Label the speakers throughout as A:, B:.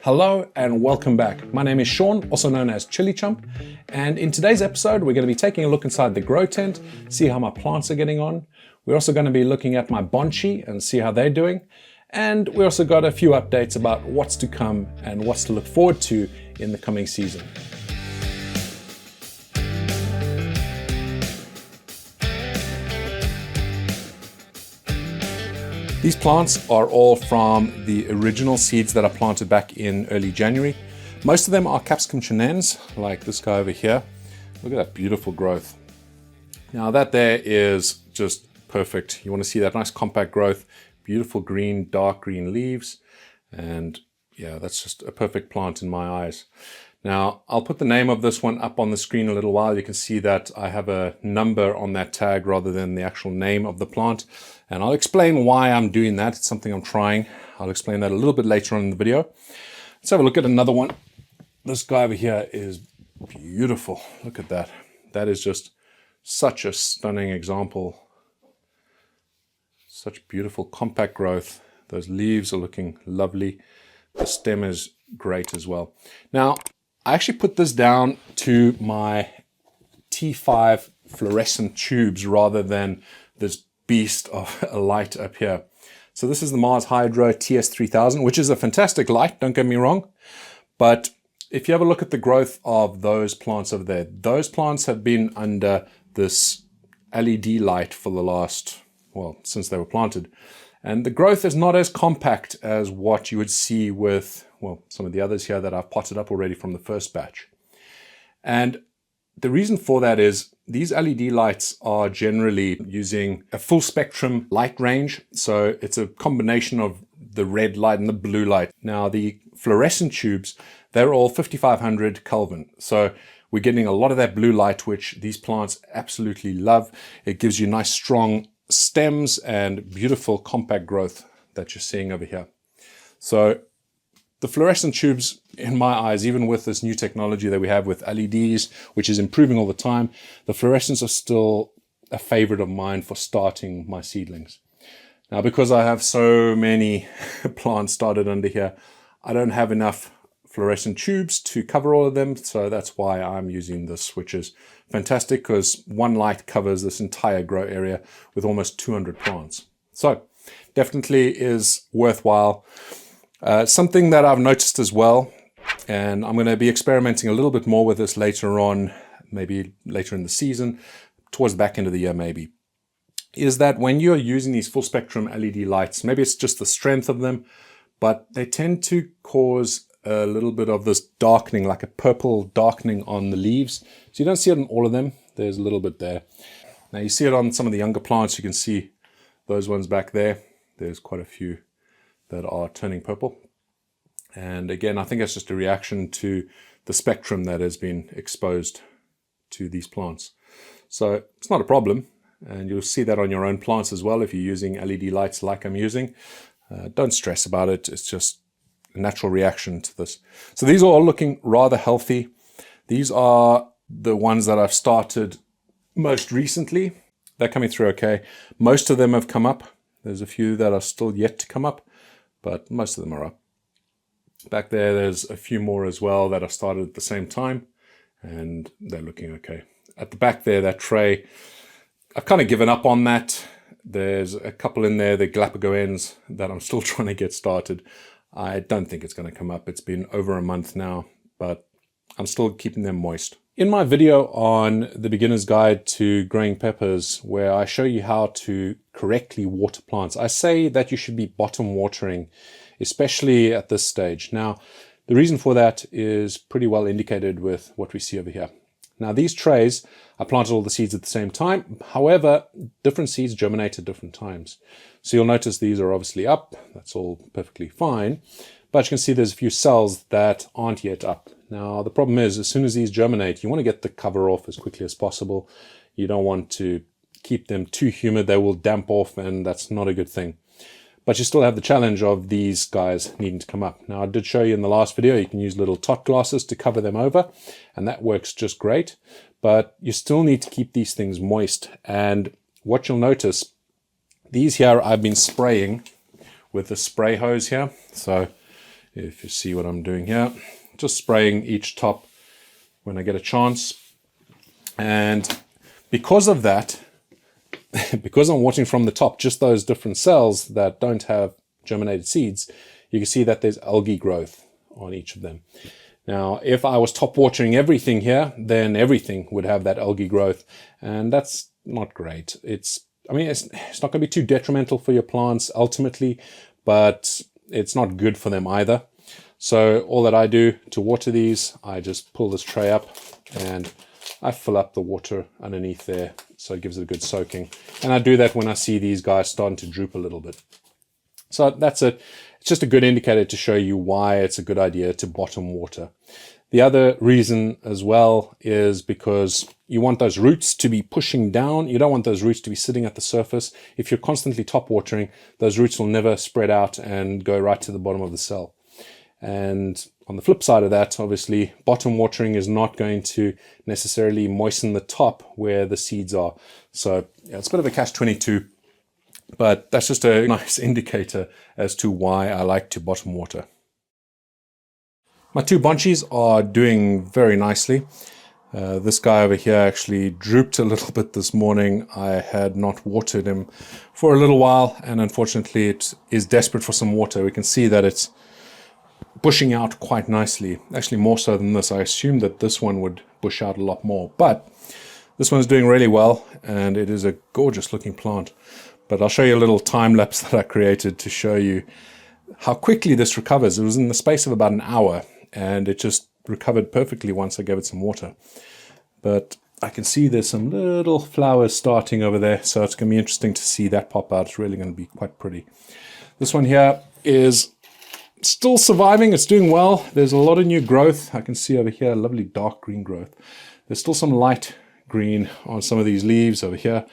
A: Hello and welcome back. My name is Sean, also known as ChilliChump, and in today's episode we're going to be taking a look inside the grow tent, see how my plants are getting on. We're also going to be looking at my bonsai and see how they're doing, and we also got a few updates about what's to come and what's to look forward to in the coming season. These plants are all from the original seeds that I planted back in early January. Most of them are capsicum chenennes, like this guy over here. Look at that beautiful growth. Now that there is just perfect. You want to see that nice compact growth, beautiful green, dark green leaves. And yeah, that's just a perfect plant in my eyes. Now, I'll put the name of this one up on the screen a little while. You can see that I have a number on that tag rather than the actual name of the plant. And I'll explain why I'm doing that. It's something I'm trying. I'll explain that a little bit later on in the video. Let's have a look at another one. This guy over here is beautiful. Look at that. That is just such a stunning example. Such beautiful compact growth. Those leaves are looking lovely. The stem is great as well. Now, I actually put this down to my T5 fluorescent tubes rather than this beast of a light up here. So this is the Mars Hydro TS3000, which is a fantastic light, don't get me wrong. But if you have a look at the growth of those plants over there, those plants have been under this LED light for the last, well, since they were planted. And the growth is not as compact as what you would see with, well, some of the others here that I've potted up already from the first batch. And the reason for that is these LED lights are generally using a full spectrum light range. So it's a combination of the red light and the blue light. Now the fluorescent tubes, they're all 5500 Kelvin. So we're getting a lot of that blue light, which these plants absolutely love. It gives you nice strong stems and beautiful compact growth that you're seeing over here. So the fluorescent tubes, in my eyes, even with this new technology that we have with LEDs, which is improving all the time, the fluorescents are still a favorite of mine for starting my seedlings. Now, because I have so many plants started under here, I don't have enough fluorescent tubes to cover all of them. So that's why I'm using this, which is fantastic because one light covers this entire grow area with almost 200 plants. So definitely is worthwhile. Something that I've noticed as well, and I'm going to be experimenting a little bit more with this later on, maybe later in the season, towards the back end of the year maybe, is that when you're using these full spectrum LED lights, maybe it's just the strength of them, but they tend to cause a little bit of this darkening, like a purple darkening on the leaves. So you don't see it on all of them. There's a little bit there. Now you see it on some of the younger plants. You can see those ones back there. There's quite a few that are turning purple. And again, I think it's just a reaction to the spectrum that has been exposed to these plants. So it's not a problem. And you'll see that on your own plants as well if you're using LED lights like I'm using. Don't stress about it. It's just a natural reaction to this. So these are all looking rather healthy. These are the ones that I've started most recently. They're coming through okay. Most of them have come up. There's a few that are still yet to come up, but most of them are up. Back there's a few more as well that I started at the same time, and they're looking okay. At the back there, that tray, I've kind of given up on that. There's a couple in there, the Galapagos, that I'm still trying to get started. I don't think it's going to come up. It's been over a month now, but I'm still keeping them moist. In my video on the beginner's guide to growing peppers, where I show you how to correctly water plants, I say that you should be bottom watering, especially at this stage. Now, the reason for that is pretty well indicated with what we see over here. Now, these trays, I planted all the seeds at the same time. However, different seeds germinate at different times. So you'll notice these are obviously up. That's all perfectly fine. But you can see there's a few cells that aren't yet up. Now, the problem is, as soon as these germinate, you want to get the cover off as quickly as possible. You don't want to keep them too humid. They will damp off, and that's not a good thing. But you still have the challenge of these guys needing to come up. Now, I did show you in the last video, you can use little tot glasses to cover them over, and that works just great. But you still need to keep these things moist. And what you'll notice, these here I've been spraying with the spray hose here. So if you see what I'm doing here. Just spraying each top when I get a chance. And because of that, because I'm watering from the top, just those different cells that don't have germinated seeds, you can see that there's algae growth on each of them. Now, if I was top watering everything here, then everything would have that algae growth, and that's not great. It's not going to be too detrimental for your plants ultimately, but it's not good for them either. So all that I do to water these, I just pull this tray up and I fill up the water underneath there, so it gives it a good soaking. And I do that when I see these guys starting to droop a little bit. So that's it. It's just a good indicator to show you why it's a good idea to bottom water. The other reason as well is because you want those roots to be pushing down. You don't want those roots to be sitting at the surface. If you're constantly top watering, those roots will never spread out and go right to the bottom of the cell. And on the flip side of that, obviously, bottom watering is not going to necessarily moisten the top where the seeds are. So yeah, it's a bit of a catch-22, but that's just a nice indicator as to why I like to bottom water. My two bunchies are doing very nicely. This guy over here actually drooped a little bit this morning. I had not watered him for a little while, and unfortunately it is desperate for some water. We can see that it's bushing out quite nicely, actually more so than this. I assumed that this one would bush out a lot more, but this one's doing really well, and it is a gorgeous looking plant. But I'll show you a little time lapse that I created to show you how quickly this recovers. It was in the space of about an hour, and it just recovered perfectly once I gave it some water. But I can see there's some little flowers starting over there, so it's going to be interesting to see that pop out. It's really going to be quite pretty. This one here is still surviving. It's doing well. There's a lot of new growth. I can see over here lovely dark green growth. There's still some light green on some of these leaves over here,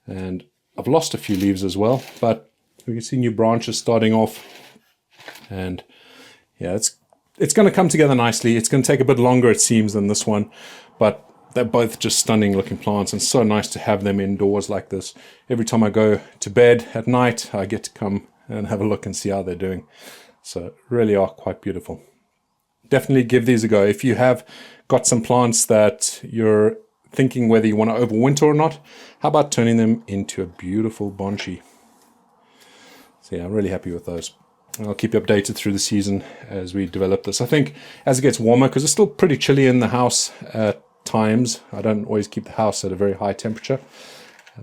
A: and I've lost a few leaves as well, but we can see new branches starting off. And yeah, it's going to come together nicely. It's going to take a bit longer, it seems, than this one, but they're both just stunning looking plants, and so nice to have them indoors like this. Every time I go to bed at night, I get to come and have a look and see how they're doing. So really are quite beautiful. Definitely give these a go. If you have got some plants that you're thinking whether you want to overwinter or not, how about turning them into a beautiful bonsai? So yeah, I'm really happy with those. I'll keep you updated through the season as we develop this. I think as it gets warmer, because it's still pretty chilly in the house at times, I don't always keep the house at a very high temperature,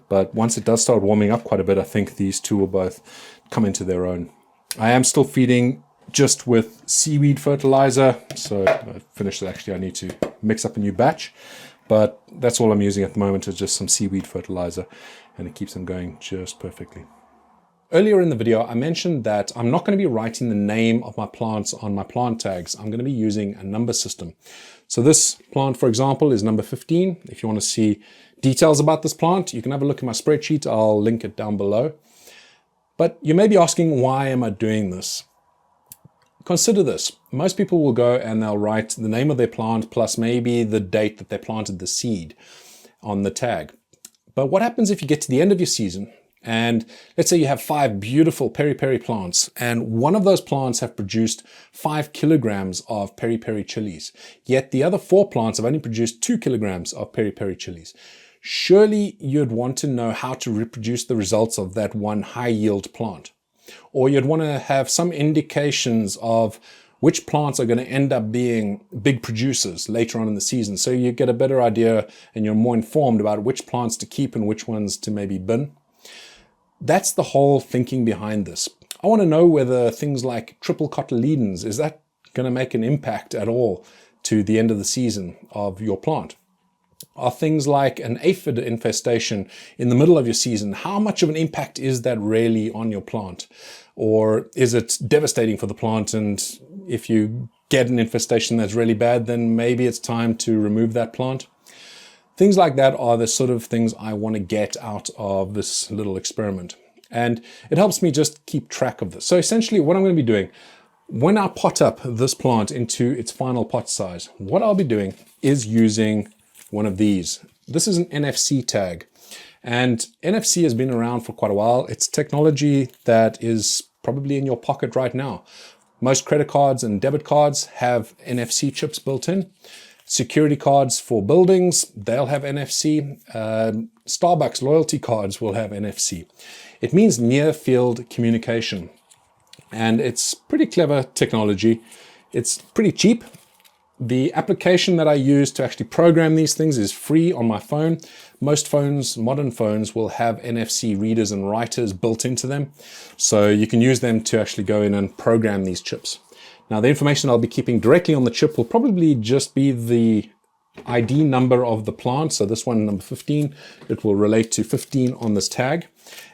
A: but once it does start warming up quite a bit, I think these two will both come into their own. I am still feeding just with seaweed fertilizer, so I finished it. Actually, I need to mix up a new batch, but that's all I'm using at the moment is just some seaweed fertilizer, and it keeps them going just perfectly. Earlier in the video, I mentioned that I'm not going to be writing the name of my plants on my plant tags. I'm going to be using a number system. So this plant, for example, is number 15. If you want to see details about this plant, you can have a look at my spreadsheet. I'll link it down below. But you may be asking, why am I doing this? Consider this. Most people will go and they'll write the name of their plant plus maybe the date that they planted the seed on the tag. But what happens if you get to the end of your season and let's say you have 5 beautiful peri-peri plants, and one of those plants have produced 5 kilograms of peri-peri chilies, yet the other 4 plants have only produced 2 kilograms of peri-peri chilies. Surely you'd want to know how to reproduce the results of that one high yield plant. Or you'd want to have some indications of which plants are going to end up being big producers later on in the season, so you get a better idea and you're more informed about which plants to keep and which ones to maybe bin. That's the whole thinking behind this. I want to know whether things like triple cotyledons, is that going to make an impact at all to the end of the season of your plant? Are things like an aphid infestation in the middle of your season, how much of an impact is that really on your plant? Or is it devastating for the plant, and if you get an infestation that's really bad, then maybe it's time to remove that plant? Things like that are the sort of things I want to get out of this little experiment. And it helps me just keep track of this. So essentially what I'm going to be doing, when I pot up this plant into its final pot size, what I'll be doing is using one of these. This is an NFC tag. And NFC has been around for quite a while. It's technology that is probably in your pocket right now. Most credit cards and debit cards have NFC chips built in. Security cards for buildings, they'll have NFC. Starbucks loyalty cards will have NFC. It means near field communication. And it's pretty clever technology. It's pretty cheap. The application that I use to actually program these things is free on my phone. Most phones, modern phones, will have NFC readers and writers built into them. So you can use them to actually go in and program these chips. Now, the information I'll be keeping directly on the chip will probably just be the ID number of the plant. So this one, number 15, it will relate to 15 on this tag.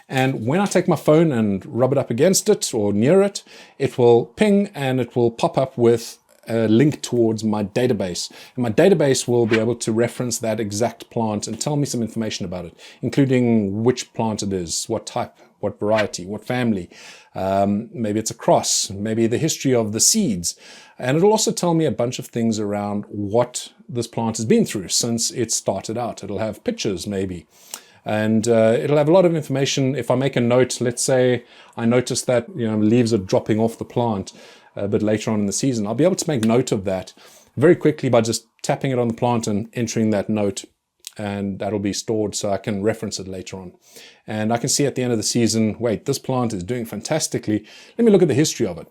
A: And when I take my phone and rub it up against it or near it, it will ping and it will pop up with a link towards my database. And my database will be able to reference that exact plant and tell me some information about it, including which plant it is, what type, what variety, what family. Maybe it's a cross, maybe the history of the seeds. And it'll also tell me a bunch of things around what this plant has been through since it started out. It'll have pictures maybe. And it'll have a lot of information. If I make a note, let's say I notice that leaves are dropping off the plant a bit later on in the season, I'll be able to make note of that very quickly by just tapping it on the plant and entering that note, and that'll be stored so I can reference it later on. And I can see at the end of the season, wait, this plant is doing fantastically. Let me look at the history of it.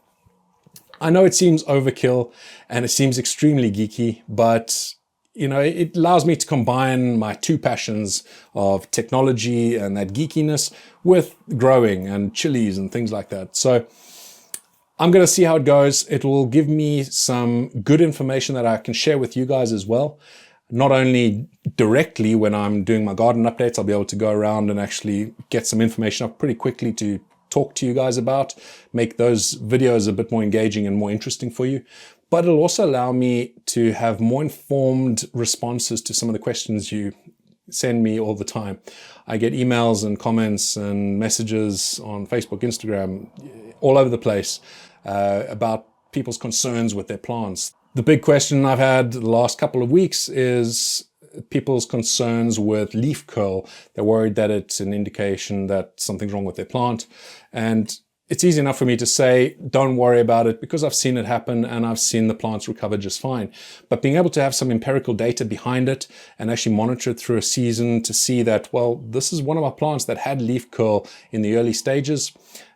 A: I know it seems overkill and it seems extremely geeky, but it allows me to combine my two passions of technology and that geekiness with growing and chilies and things like that. So I'm going to see how it goes. It will give me some good information that I can share with you guys as well. Not only directly when I'm doing my garden updates, I'll be able to go around and actually get some information up pretty quickly to talk to you guys about, make those videos a bit more engaging and more interesting for you. But it'll also allow me to have more informed responses to some of the questions you send me all the time. I get emails and comments and messages on Facebook, Instagram, all over the place about people's concerns with their plants. The big question I've had the last couple of weeks is people's concerns with leaf curl. They're worried that it's an indication that something's wrong with their plant. And it's easy enough for me to say, don't worry about it, because I've seen it happen and I've seen the plants recover just fine. But being able to have some empirical data behind it and actually monitor it through a season to see that, well, this is one of our plants that had leaf curl in the early stages.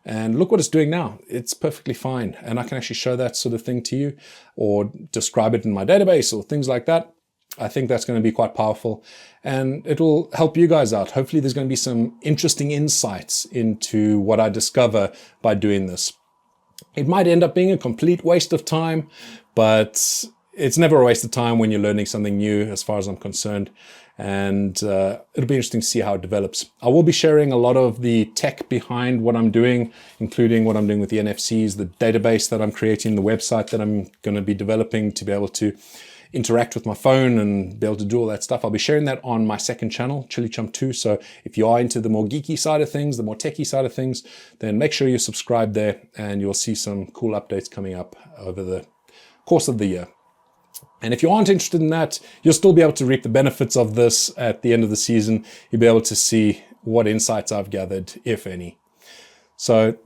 A: And look what it's doing now. It's perfectly fine. And I can actually show that sort of thing to you or describe it in my database or things like that. I think that's going to be quite powerful and it will help you guys out. Hopefully there's going to be some interesting insights into what I discover by doing this. It might end up being a complete waste of time, but it's never a waste of time when you're learning something new as far as I'm concerned. And it'll be interesting to see how it develops. I will be sharing a lot of the tech behind what I'm doing, including what I'm doing with the NFCs, the database that I'm creating, the website that I'm going to be developing to be able to interact with my phone and be able to do all that stuff. I'll be sharing that on my second channel, ChilliChump 2. So if you are into the more geeky side of things, the more techie side of things, then make sure you subscribe there and you'll see some cool updates coming up over the course of the year. And if you aren't interested in that, you'll still be able to reap the benefits of this at the end of the season. You'll be able to see what insights I've gathered, if any. So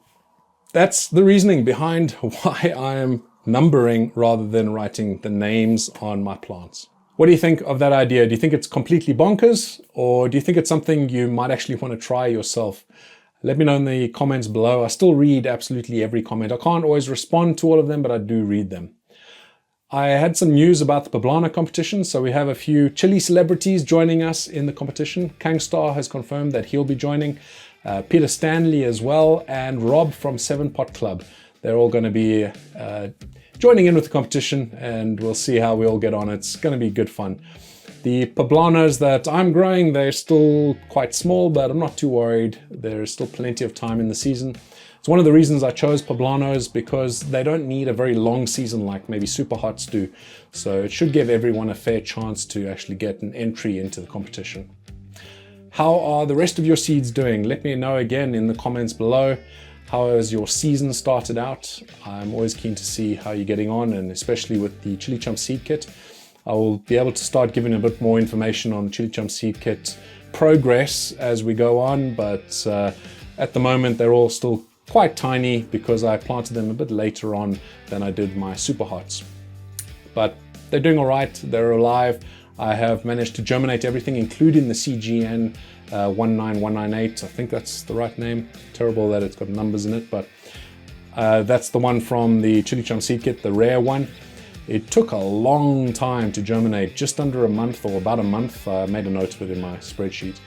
A: that's the reasoning behind why I am numbering rather than writing the names on my plants. What do you think of that idea? Do you think it's completely bonkers, or do you think it's something you might actually want to try yourself? Let me know in the comments below. I still read absolutely every comment. I can't always respond to all of them, but I do read them. I had some news about the Poblano competition. So we have a few Chilli celebrities joining us in the competition. Starr has confirmed that he'll be joining. Peter Stanley as well, and Rob from 7 Pot Club. They're all going to be joining in with the competition, and we'll see how we all get on. It's going to be good fun. The Poblanos that I'm growing, they're still quite small, but I'm not too worried. There's still plenty of time in the season. It's one of the reasons I chose Poblanos, because they don't need a very long season like maybe Super Hots do. So it should give everyone a fair chance to actually get an entry into the competition. How are the rest of your seeds doing? Let me know again in the comments below. How has your season started out? I'm always keen to see how you're getting on, and especially with the ChilliChump seed kit. I will be able to start giving a bit more information on the ChilliChump seed kit progress as we go on, but at the moment they're all still quite tiny because I planted them a bit later on than I did my super hots. But they're doing all right, they're alive. I have managed to germinate everything, including the CGN 19198. I think that's the right name. Terrible that it's got numbers in it, but that's the one from the ChilliChump seed kit, the rare one. It took a long time to germinate, just under a month or about a month. I made a note of it in my spreadsheet,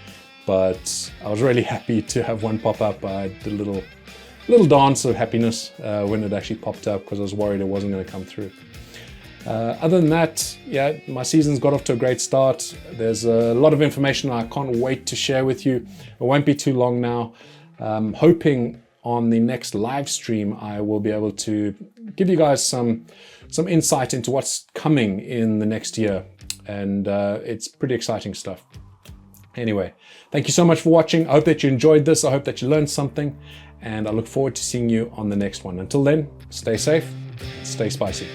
A: but I was really happy to have one pop up. I did a little dance of happiness when it actually popped up because I was worried it wasn't going to come through. Other than that, yeah, my season's got off to a great start. There's a lot of information I can't wait to share with you. It won't be too long now. Hoping on the next live stream I will be able to give you guys some insight into what's coming in the next year, and it's pretty exciting stuff. Anyway, thank you so much for watching. I hope that you enjoyed this. I hope that you learned something, and I look forward to seeing you on the next one. Until then, stay safe, stay spicy.